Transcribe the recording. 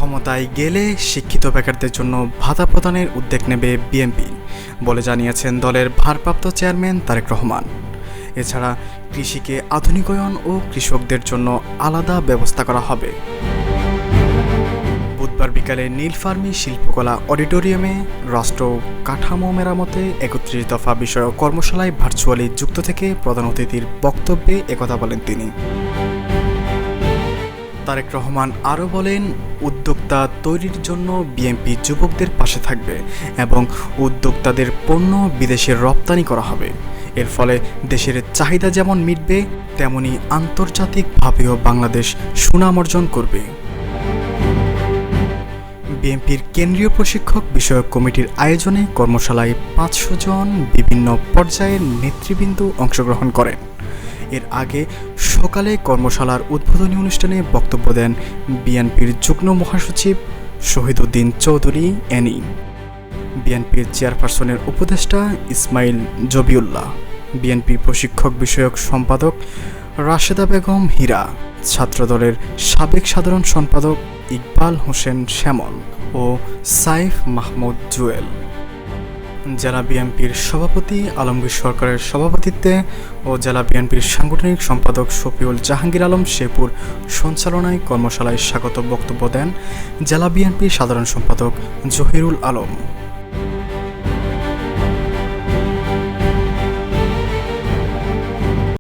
ক্ষমতায় গেলে শিক্ষিত বেকারদের জন্য ভাতা প্রদানের উদ্যোগ নেবে বিএনপি বলে জানিয়েছেন দলের ভারপ্রাপ্ত চেয়ারম্যান তারেক রহমান। এছাড়া কৃষিকে আধুনিকায়ন ও কৃষকদের জন্য আলাদা ব্যবস্থা করা হবে। বুধবার বিকালে নীলফার্মি শিল্পকলা অডিটোরিয়ামে রাষ্ট্র কাঠামো মেরামতে ৩১ দফা বিষয়ক কর্মশালায় ভার্চুয়ালি যুক্ত থেকে প্রধান অতিথির বক্তব্যে একথা বলেন তিনি। তারেক রহমান আরও বলেন, উদ্যোক্তা তৈরির জন্য বিএনপি যুবকদের পাশে থাকবে এবং উদ্যোক্তাদের পণ্য বিদেশে রপ্তানি করা হবে। এর ফলে দেশের চাহিদা যেমন মিটবে, তেমনি আন্তর্জাতিকভাবেও বাংলাদেশ সুনাম অর্জন করবে। বিএনপির কেন্দ্রীয় প্রশিক্ষক বিষয়ক কমিটির আয়োজনে কর্মশালায় ৫০০ জন বিভিন্ন পর্যায়ের নেতৃবৃন্দ অংশগ্রহণ করেন। এর আগে সকালে কর্মশালার উদ্বোধনী অনুষ্ঠানে বক্তব্য দেন বিএনপির যুগ্ম মহাসচিব শহীদউদ্দিন চৌধুরী এনি, বিএনপির চেয়ারপারসনের উপদেষ্টা ইসমাইল জবিউল্লাহ, বিএনপি প্রশিক্ষক বিষয়ক সম্পাদক রাশেদা বেগম হীরা, ছাত্রদলের সাবেক সাধারণ সম্পাদক ইকবাল হোসেন শ্যামল ও সাইফ মাহমুদ জুয়েল। জেলা বিএনপির সভাপতি আলমগীর সরকারের সভাপতিত্বে ও জেলা বিএনপির সাংগঠনিক সম্পাদক শফিউল জাহাঙ্গীর আলম শেপুর সঞ্চালনায় কর্মশালায় স্বাগত বক্তব্য দেন জেলা বিএনপির সাধারণ সম্পাদক জহিরুল আলম।